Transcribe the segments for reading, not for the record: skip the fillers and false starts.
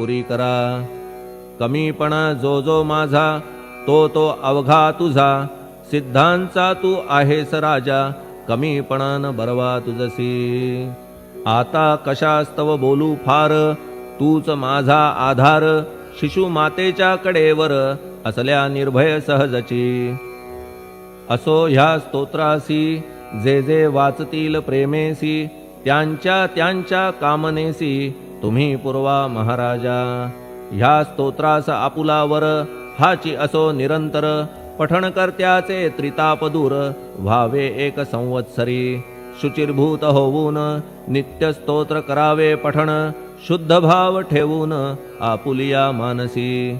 पुरी करा. कमीपणा जो जो माझा तो तो अवघा तुझा. सिद्धांचा तू आहेस राजा कमीपणान बरवा तुझसी. आता कशास्तव बोलू फार तूच माझा आधार. शिशु मातेच्या कडेवर असल्या निर्भय सहजची. असो ह्या स्तोत्रासी जे जे वाचतील प्रेमेसी. त्यांच्या त्यांच्या कामनेसी तुम्ही पुरवा महाराजा. ह्या स्तोत्रास आपुलावर हाची असो निरंतर. पठणकर्त्याचे त्रिताप दूर व्हावे एक संवत्सरी. शुचिर्भूत होऊन नित्य स्तोत्र करावे पठण. शुद्ध भाव ठेवून आपुलिया मानसी.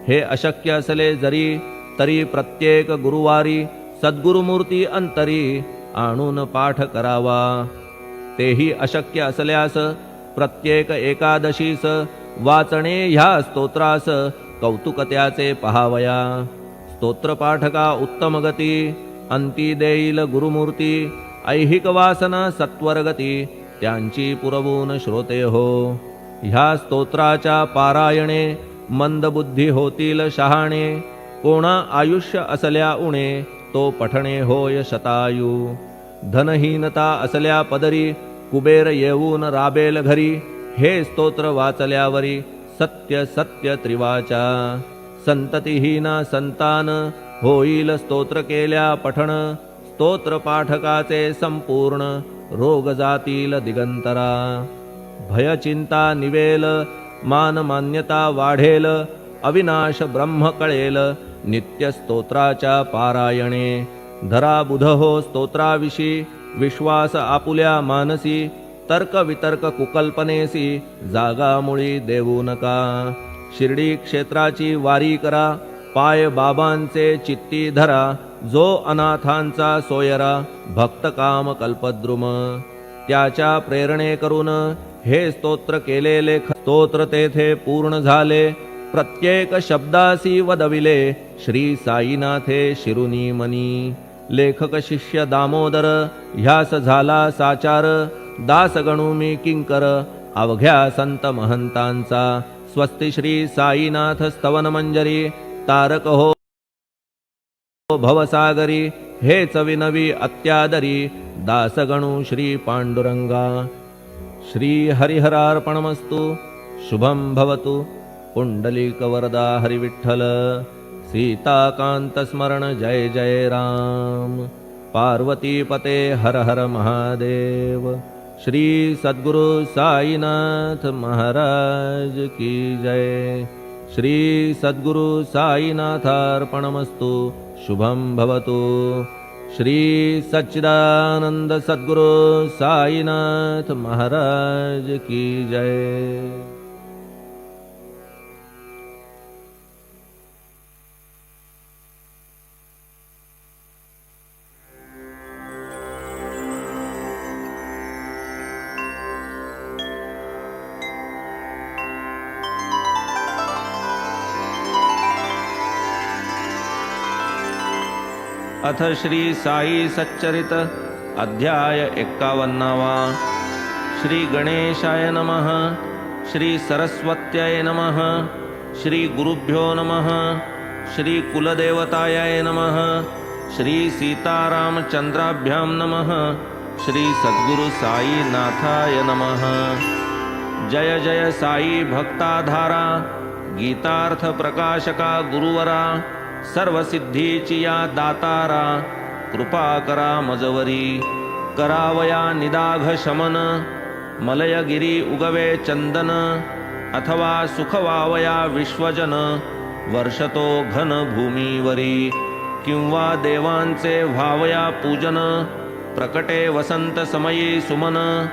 हे अशक्य असले जरी तरी प्रत्येक गुरुवारी सद्गुरुमूर्ती अंतरी आणून पाठ करावा. तेही अशक्य असल्यास प्रत्येक एकादशीस वाचणे ह्या स्तोत्रास कौतुक त्याचे पहावया. स्तोत्रपाठका उत्तम गती अंती देईल गुरुमूर्ती. ऐहिक वासना सत्वरगती त्यांची पुरवून श्रोते हो. ह्या स्तोत्राच्या पारायणे मंदबुद्धी होतील शहाणे. कोणा आयुष्य असल्या उणे तो पठणे होय शतायू. धनहीनता असल्या पदरी कुबेर येऊन राबेल घरी. हे स्तोत्र वाचल्यावरी सत्य सत्य त्रिवाचा. संततिहीना संतान होईल स्तोत्र केल्या पठण. स्तोत्र पाठकाचे संपूर्ण रोग जातील दिगंतरा. भयचिंता निवेल मान मान्यता वाढेल. अविनाश ब्रह्म कळेल नित्य स्तोत्राच्या पारायणे. धरा बुध हो स्तोत्राविषयी विश्वास आपुल्या मानसी. तर्क वितर्क कुकल्पनेसी जागा मुळी देऊ नका. शिर्डी क्षेत्राची वारी करा पाय बाबांचे चित्ती धरा. जो अनाथांचा सोयरा भक्त काम कल्पद्रुम. त्याच्या प्रेरणे करून हे स्तोत्र केलेले स्तोत्र तेथे पूर्ण झाले. प्रत्येक शब्दासी वदविले श्री साईनाथे शिरुनी मनी. लेखक शिष्य दामोदर ह्यास झाला साचार. दास गणू मी किंकर अवघ्या संत महंतांचा. स्वस्ति श्री साईनाथ स्तवन मंजरी. तारक हो भवसागरी. हेच विनवी अत्यादरी दासगणू श्री पांडुरंगा. श्री हरिहरार्पणमस्तु. शुभं भवतु. पुंडलिकवरदा हरिविठ्ठल. सीताकांत स्मरण जय जय राम. पार्वतीपते हर हर महादेव. श्री सद्गुरु साईनाथ महाराज की जय. श्री सद्गुरु साईनाथार्पणमस्तु. शुभं भवतु. श्री सच्चिदानंद सद्गुरु साईनाथ महाराज की जय. अथ श्री साई सच्चरित अध्याय 51. श्री गणेशाय नमः. श्री सरस्वत्यै नमः. श्री गुरुभ्यो नमः. श्री कुलदेवताय नमः. श्री सीतारामचंद्राभ्यां नमः. श्री सद्गुरु साईनाथाय नमः. जय जय साई भक्ताधारा. गीतार्थ प्रकाशका गुरुवरा. सर्वसिद्धीची या दातारा. कृपा करा मजवरी. करावया निदाघ शमन. मलयगिरी उगवे चंदन. अथवा सुखवावया विश्वजन. वर्षतो घन भूमीवरी. किंवा देवांचे व्हावया पूजन. प्रकटे वसंत समयी सुमन.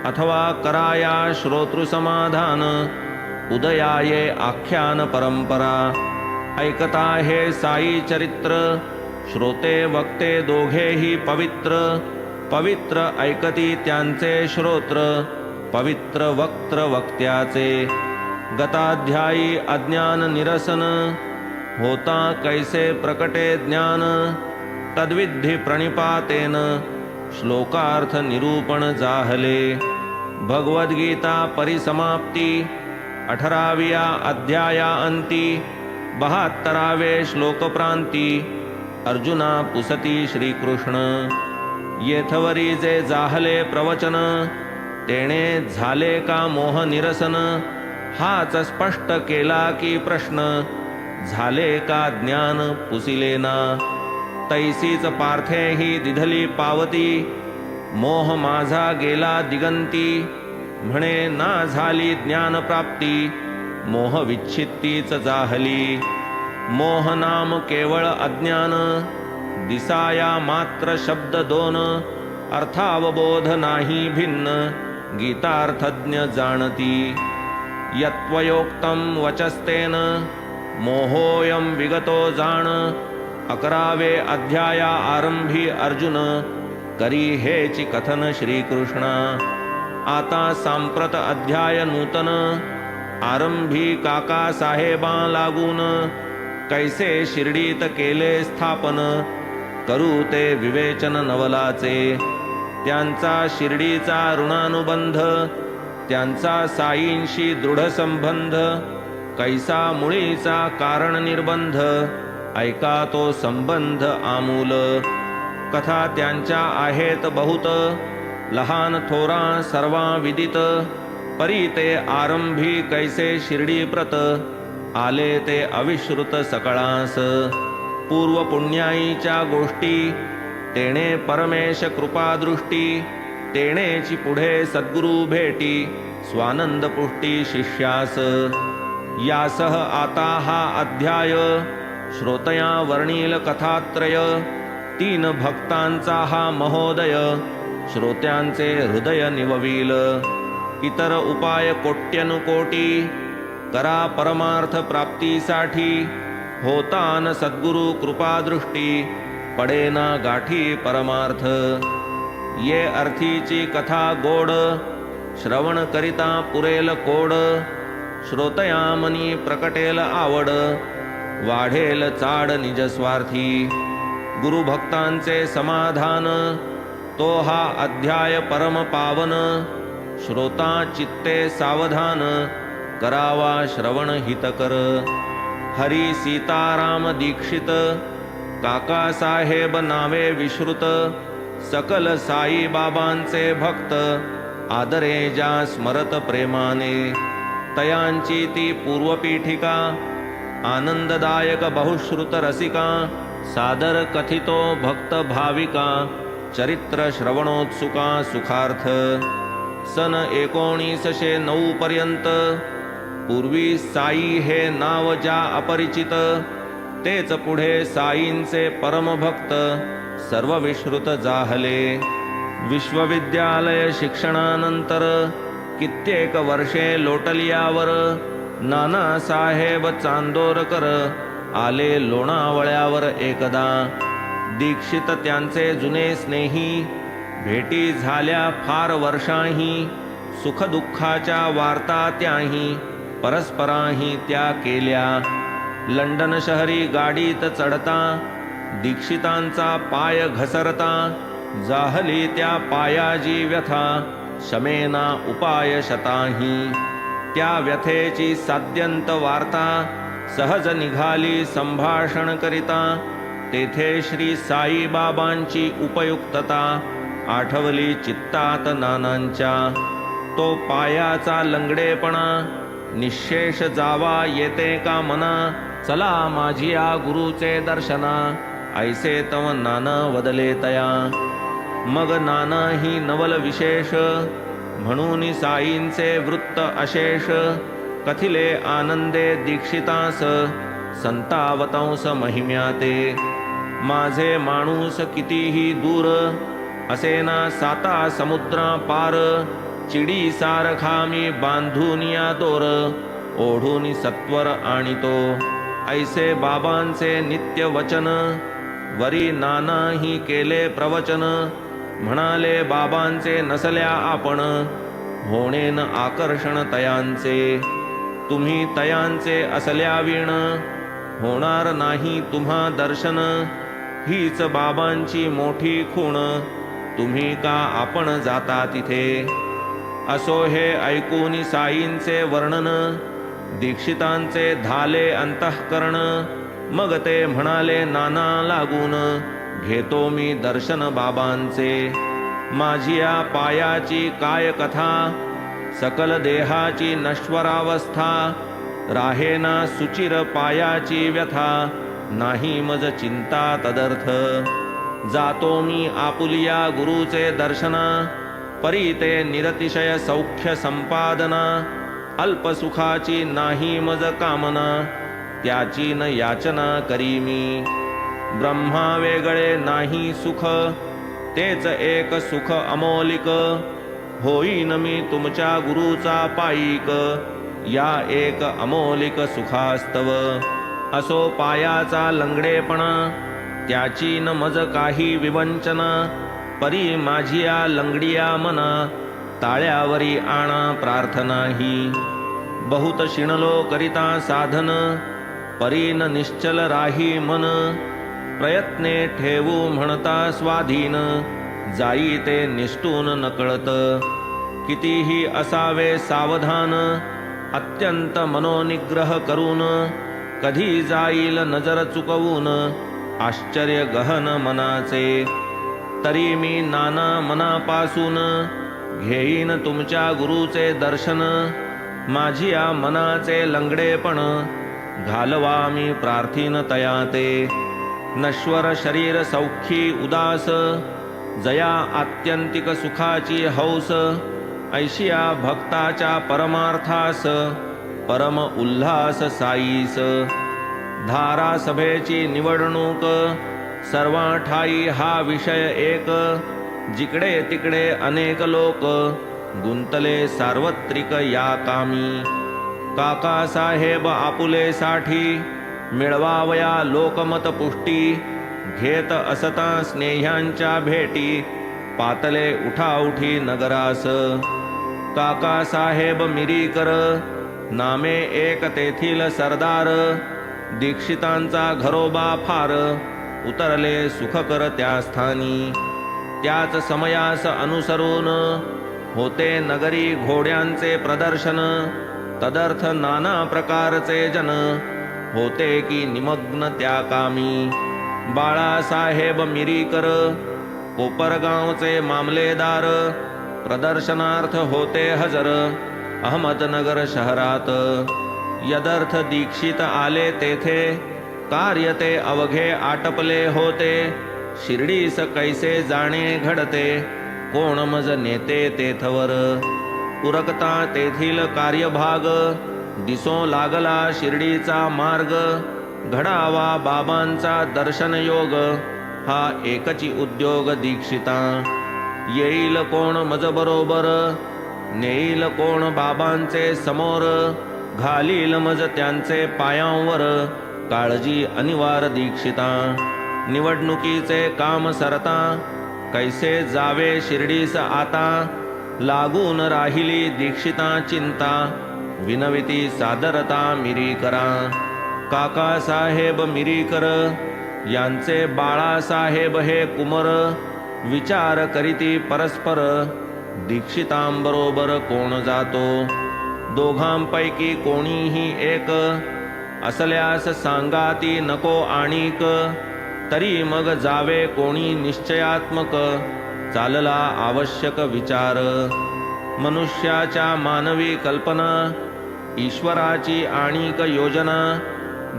अथवा कराया श्रोतृसमाधान. उदयाये आख्यान परंपरा. ऐकता हे साई चरित्र. श्रोते वक्ते दोघेही पवित्र. पवित्र ऐकती त्यांचे श्रोत्र. पवित्र वक्त्र वक्त्याचे. गताध्यायी अज्ञान निरसन. होता कैसे प्रकटे ज्ञान. तद्विधी प्रणिपातेन. श्लोकार्थ निरूपण जाहले. भगवद्गीता परिसमाप्ती. 18व्या अध्याया अंती 72वे श्लोकप्रांती अर्जुना पुसती श्रीकृष्ण येथवरी जे जाहले प्रवचन तेणे झाले का मोह निरसन हाच स्पष्ट केला की प्रश्न झाले का ज्ञान पुसिलेना तैसीच पार्थे ही दिधली पावती मोह माझा गेला दिगंती म्हणे ना झाली ज्ञान प्राप्ती मोह विच्छित्तीच जाहली मोह नाम केवळ अज्ञान दिसाया मात्र शब्द दोन अर्थावबोध नाही भिन्न गीतार्थज्ञ जाणती यत्वयोक्तं वचस्तेन मोहोऽयं विगतो जाण 11वे अध्याया आरंभी अर्जुन करी हेची कथन श्रीकृष्णा आता सांप्रत अध्याय नूतन आरंभी काका साहेबा लागून कैसे शिर्डीत केले स्थापन करू ते विवेचन नवलाचे त्यांचा शिर्डीचा ऋणानुबंध त्यांचा साईंशी दृढ संबंध कैसा मुळीचा कारण निर्बंध ऐका तो संबंध आमूल कथा त्यांच्या आहेत बहुत लहान थोरा सर्वा विदित परी ते आरंभी कैसे शिर्डी प्रत आले ते अविश्रुत सकळास पूर्व पुण्याईच्या गोष्टी तेणे परमेश कृपादृष्टी तेणेची पुढे सद्गुरु भेटी स्वानंद पुष्टी शिष्यास यासह आता हा अध्याय श्रोतया वर्णील कथात्रय 3 भक्तांचा हा महोदय श्रोत्यांचे हृदय निवविल इतर उपाय कोट्यनुकोटी करा परमार्थ प्राप्तीसाठी होतान सद्गुरु कृपादृष्टी पडेना गाठी परमार्थ ये अर्थीची कथा गोड श्रवण करिता पुरेल कोड श्रोतया मनी प्रकटेल आवड वाढेल चाड निज स्वार्थी गुरुभक्तांचे समाधान तो हा अध्याय परम पावन श्रोता चित्ते सावधान करावा श्रवण हितकर हरी सीताराम दीक्षित काका साहेब नावे विश्रुत सकल साई बाबांचे भक्त आदरे ज्या स्मरत प्रेमाने तयांची ती पूर्वपीठिका आनंददायक बहुश्रुत रसिका सादर कथितो भक्त भाविका चरित्र श्रवणोत्सुका सुखार्थ सन 1909 पर्यंत पूर्वी साई हे नाव ज्या अपरिचित तेच पुढे साईंचे परमभक्त सर्व विश्रुत जाहले विश्वविद्यालय शिक्षणानंतर कित्येक वर्षे लोटलियावर नाना साहेब चांदोरकर आले लोणावळ्यावर एकदा दीक्षित त्यांचे जुने स्नेही भेटी झाल्या फार वर्षाही सुखदुःखाच्या वार्ता त्याही परस्पराही त्या केल्या लंडन शहरी गाडीत चढता दीक्षितांचा पाय घसरता जाहली त्या पायाची व्यथा शमेना उपाय शताही त्या व्यथेची साध्यंत वार्ता सहज निघाली संभाषण करिता तेथे श्री साई बाबांची उपयुक्तता आठवली चित्तात नानांच्या तो पायाचा लंगडेपणा निशेष जावा येते का मना चला माझिया गुरुचे दर्शना ऐसे तव नाना वदले तया मग नाना ही नवल विशेष म्हणून साईंचे वृत्त अशेष कथिले आनंदे दीक्षितास संतावतंस महिम्याते माझे माणूस कितीही दूर असेना 7 समुद्रा पार चिडी सारखा मी बांधून या दोर ओढून सत्वर आणितो ऐसे बाबांचे नित्य वचन वरी नाना ही केले प्रवचन म्हणाले बाबांचे नसल्या आपण होणेन आकर्षण तयांचे तुम्ही तयांचे असल्या विण होणार नाही तुम्हा दर्शन हीच बाबांची मोठी खूण तुम्ही का आपण जाता तिथे असो हे ऐकून साईंचे वर्णन दीक्षितांचे धाले अंतःकरण, मग ते म्हणाले नाना लागून, घेतो मी दर्शन बाबांचे. माझी या पायाची काय कथा, सकल देहाची नश्वरावस्था. राहेना सुचिर पायाची व्यथा, नाही मज चिंता तदर्थ. जातो मी आपुलिया गुरुचे दर्शना, परी ते निरतिशय सौख्य संपादना. अल्पसुखाची नाही मज कामना, त्याची न याचना करी मी. ब्रह्मा वेगळे नाही सुख, तेच एक सुख अमोलिक. होईन मी तुमच्या गुरुचा पाईक, या एक अमोलिक सुखास्तव. असो पायाचा लंगडेपणा, त्याची न मज काही विवंचना. परी माझी या लंगडिया मना, ताळ्यावरी आणा प्रार्थना ही. बहुत शिणलो करिता साधन, परीन निश्चल राही मन. प्रयत्ने ठेवू म्हणता स्वाधीन, जाई ते निष्ठून नकळत. कितीही असावे सावधान, अत्यंत मनोनिग्रह करून. कधी जाईल नजर चुकवून, आश्चर्य गहन मनाचे. तरी मी नाना मनापासून, घेईन तुमच्या गुरुचे दर्शन. माझी या मनाचे लंगडेपण, घालवा मी प्रार्थीन तया ते. नश्वर शरीर सौखी उदास, जया आत्यंतिक सुखाची हौस. ऐशिया भक्ताच्या परमार्थास, परम उल्हास साईस. धारासभेची निवडणूक, सर्वा ठाई हा विषय एक. जिकडे तिकडे अनेक लोक, गुंतले सार्वत्रिक या कामी. काकासाहेब आपुलेसाठी, मिळवावया लोकमत पुष्टी. घेत असता स्नेह्यांच्या भेटी, पातले उठाउठी नगरास. काकासाहेब मिरीकर, नामे एक तेथील सरदार. दीक्षितांचा घरोबा फार, उतरले सुखकर त्या स्थानी. त्याच समयास अनुसरून, होते नगरी घोड्यांचे प्रदर्शन. तदर्थ नाना प्रकारचे जन, होते की निमग्न त्या कामी. बाळासाहेब मिरीकर, कोपरगावचे मामलेदार. प्रदर्शनार्थ होते हजर, अहमदनगर शहरात. यदर्थ दीक्षित आले तेथे, कार्य ते अवघे आटपले होते. शिर्डीस कैसे जाणे घडते, कोण मज नेते तेथवर. उरकता तेथील कार्यभाग, दिसो लागला शिर्डीचा मार्ग. घडावा बाबांचा दर्शन योग, हा एकची उद्योग दीक्षिता. येईल कोण मज बरोबर, नेईल कोण बाबांचे समोर. घालील मज त्यांचे पायांवर, काळजी अनिवार्य दीक्षिता. निवडणुकीचे काम सरता, कैसे जावे शिर्डीस आता. लागून राहिली दीक्षिता चिंता, विनविती सादरता मिरीकरा. काकासाहेब मिरीकर, यांचे बाळासाहेब हे कुमर. विचार करीती परस्पर, दीक्षितांबरोबर कोण जातो. दोघांपैकी कोणीही एक, असल्यास सांगाती नको आणिक. तरी मग जावे कोणी निश्चयात्मक, चालला आवश्यक विचार. मनुष्याच्या मानवी कल्पना, ईश्वराची आणिक योजना.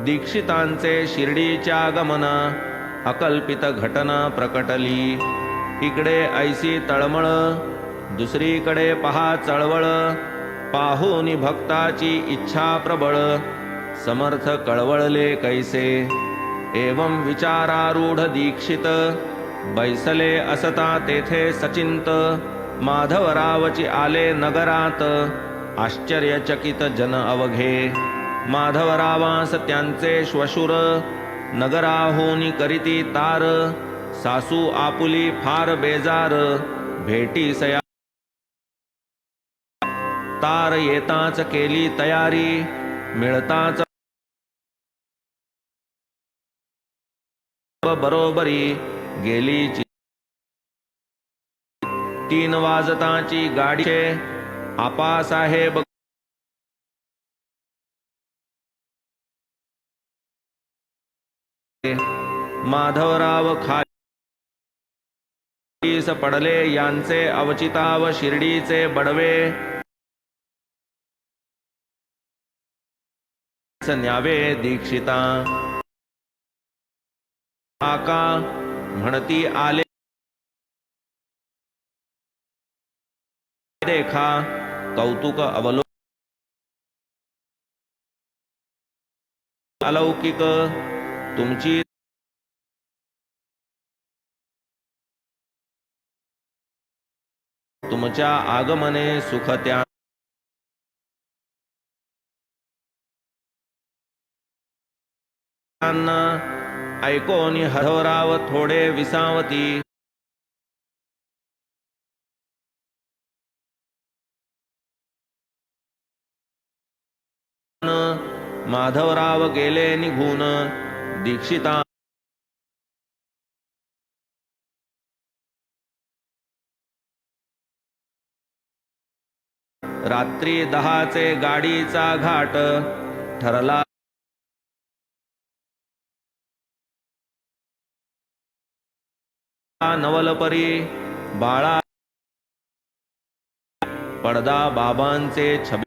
दीक्षितांचे शिर्डीच्या गमना, अकल्पित घटना प्रकटली. इकडे ऐसी तळमळ, दुसरीकडे पहा चळवळ. पाहुनी भक्ताची इच्छा प्रबळ, समर्थ कळवळले कैसे. एवं विचारारूढ दीक्षित, बैसले असता तेथे सचिंत. माधवरावची आले नगरात, आश्चर्यचकित जन अवघे. माधवरावास त्यांचे श्वशुर, नगराहूनी करीती तार. सासू आपुली फार बेजार, भेटीसया तार. येताच केली तयारी, मिळताच बरोबरी. गेली 3 वाजताची गाडीचे. आपासाहेब माधवराव खालीस पडले यांचे अवचिताव शिर्डीचे बडवे न्यावे दीक्षिता आका म्हणती आले देखा कौतुक अलौकिक तुमची तुमच्या आगमने सुख त्या ऐकोनी हरवराव थोडे विसावती माधवराव गेले निघून दीक्षिता रात्री 10चे गाडीचा घाट ठरला नवलपरी बाळा पडदा बाबांचे छबी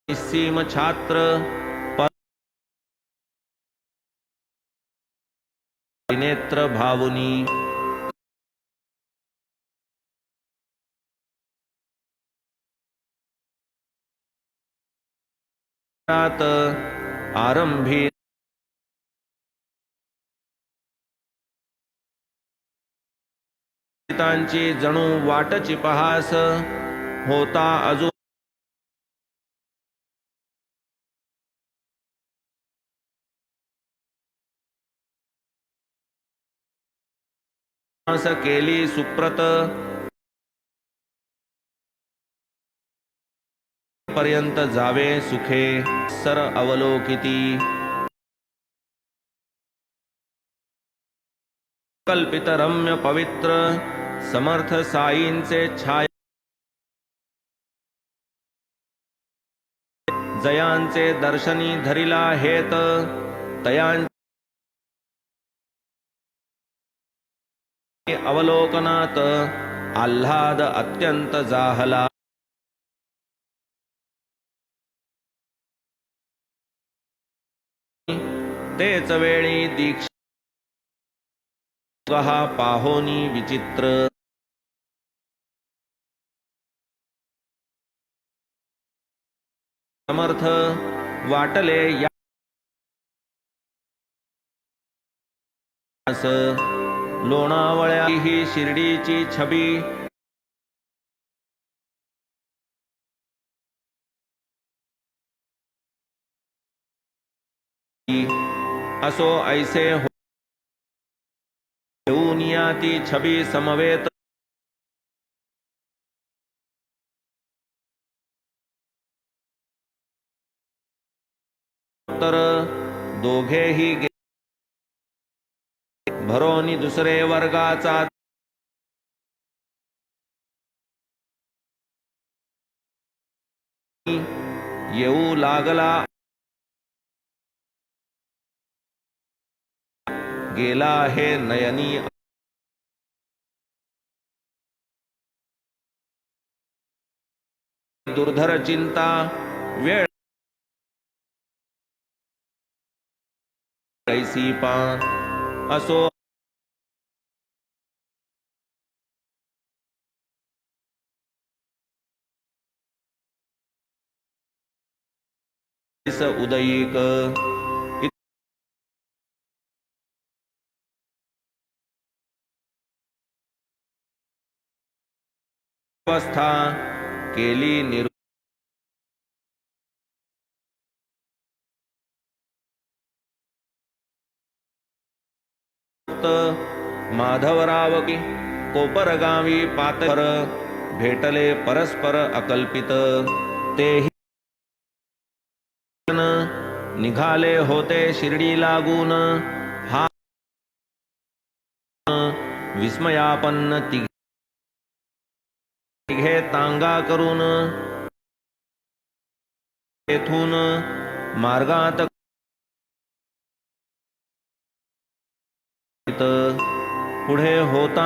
सीम छात्र नेत्र भावुनी आरंभी जणू वाटची पहास होता अजून केली सुप्रत पर्यंत जावे सुखे सर अवलोकिती कल्पित रम्य पवित्र समर्थ साईंचे छाया जयांचे दर्शनी धरिला हेत तयांचे अवलोकनात आल्हाद अत्यंत जाहला तेच वेळी दीक्षा पाहोनी विचित्र समर्थ वाटले यास लोणावळ्या ही शिर्डीची छबी असो ऐसे होऊन ती छबी समवेत तर दोघेही भरोनी दुसरे वर्गाचा येऊ लागला गेला हे नयनी दुर्धर चिंता वेळ कैसी पा असो उदयिक अवस्था केली माधवराव कोपरगावी पातर भेटले परस्पर अकल्पित तेही निघाले होते शिर्डी लागून हा विस्मयापन्न तिघे तांगा करून तेथून मार्गात पुढे होता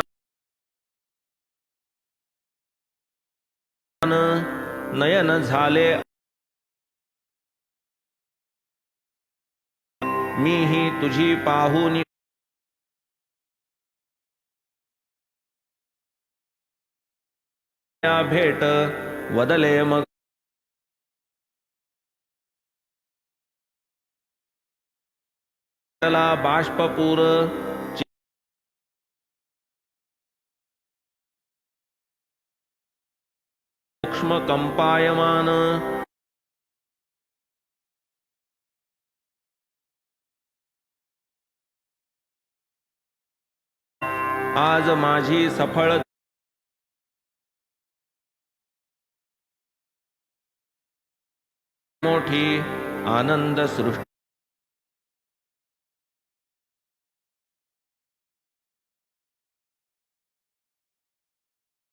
नयन झाले मीही तुझी पाहुनी भेट वदले मग बाष्पपूर सूक्ष्म कंपायमान आज माझी सफळ मोठी आनंद सृष्टी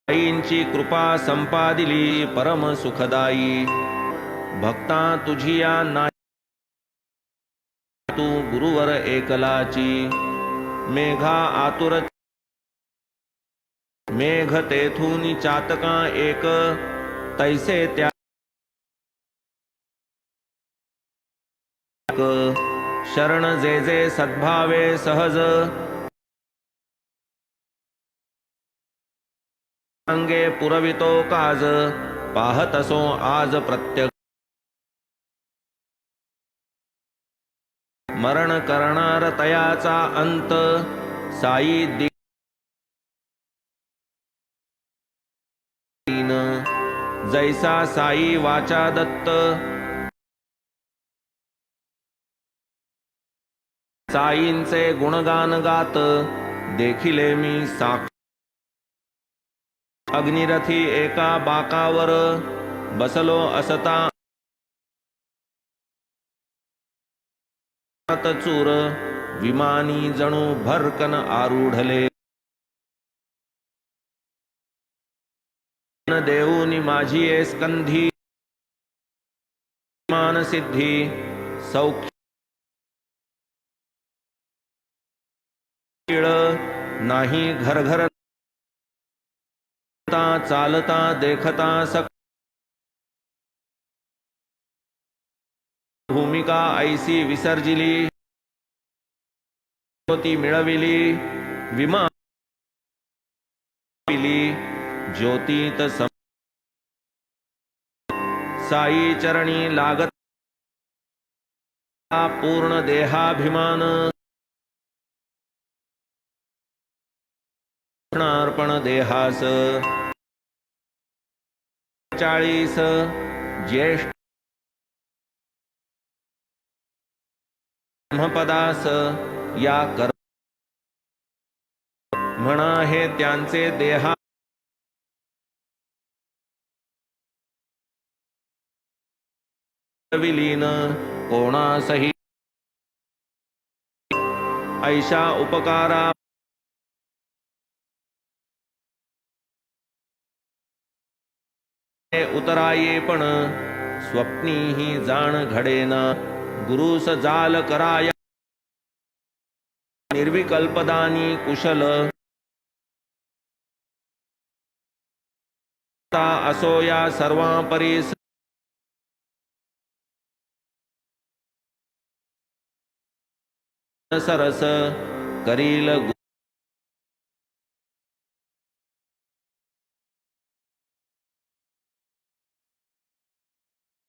आईंची कृपा संपादिली परम सुखदायी भक्ता तुझी या नाही तू गुरुवर एकलाची मेघा आतुर मेघ तेथून चातका एक तैसे त्या शरण जे जे सद्भावे सहज अंगे पुरवितो काज पाहत असो आज प्रत्यक्ष मरण करणार तयाचा अंत साई दीन जैसा साई वाचा दत्त साईंचे गुणगान गात देखिले मी साक्ष अग्निरथी एका बाकावर बसलो असता चूर विमानी जणू भरकन आरूढले देऊनी माझी स्कंधी मानसिद्धी सौख्य नाही घर घर चालता देखता सक भूमिका ऐसी विसर्जिली ज्योती मिळविली विमा ज्योतीत साई चरणी लागत पूर्ण देहाभिमान अर्पण देहास 40 ज्येष्ठ ब्रह्मपदास या कर म्हणा हे त्यांचे देहा विलीन कोणासही ऐशा उपकारा उतराये पण स्वप्नी ही जाण घडेना गुरुस जाल कराया निर्विकल्पदानी कुशल असो या सर्वा परीस सरस करील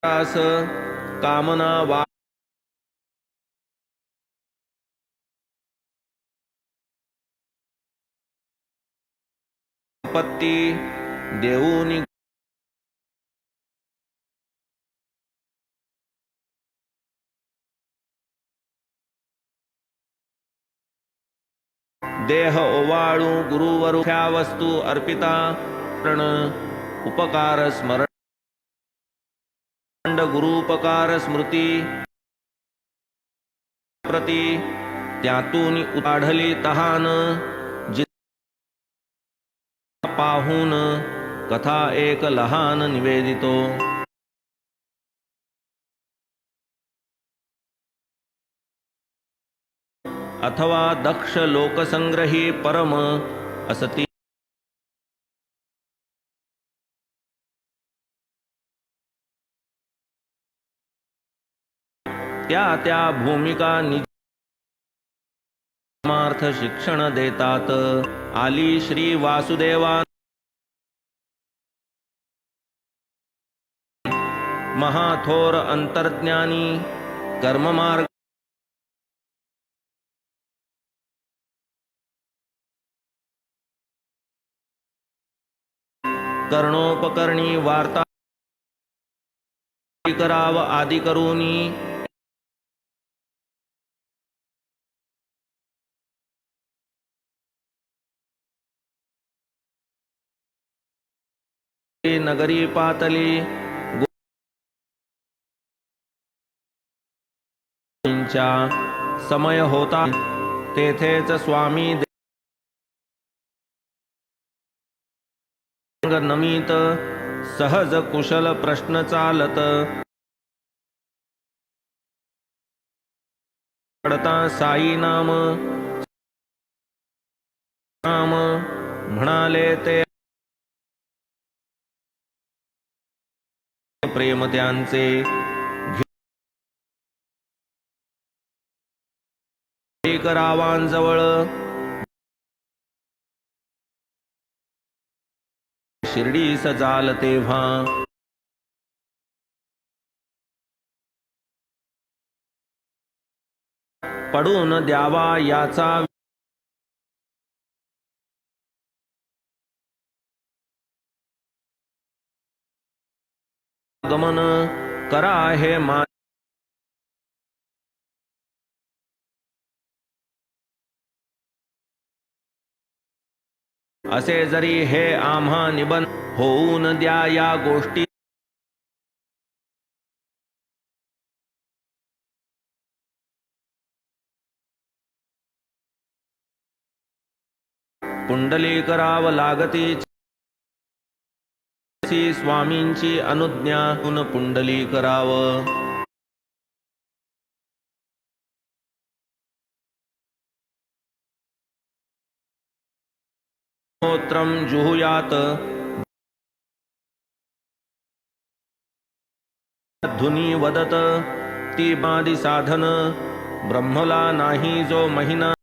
कामना वा पत्ती देऊनी देह ओवाळू गुरुवरू ह्या वस्तू अर्पिता प्रण उपकार स्मरण गुरुपकार स्मृती प्रती त्यातून उडाढली तहान पाहून कथा एक लहान निवेदितो अथवा दक्ष लोकसंग्रही परम असती त्या त्या भूमिका निजमार्थ शिक्षण देतात. आली श्री वासुदेवा महाथोर अंतर्ज्ञानी कर्ममार्ग कर्णोपकरणी वार्ता कराव आदि करूनी नगरी पातली समय होता तेथेच स्वामी नमित सहज कुशल प्रश्न चालत. पडता साई नाम म्हणाले ते प्रेम त्यांचे करावांजवळ शिर्डीस जाल तेव्हा पडून द्यावा याचा गमन करा हे मान असे जरी हे आम्हा निबंध होऊन द्या या गोष्टी पुंडली कराव लागती स्वामींची अनुज्ञा पुंडली कराव. स्तोत्रम जुहुयात धुनी वदत ती बादी साधन ब्रह्मला नाही जो महिना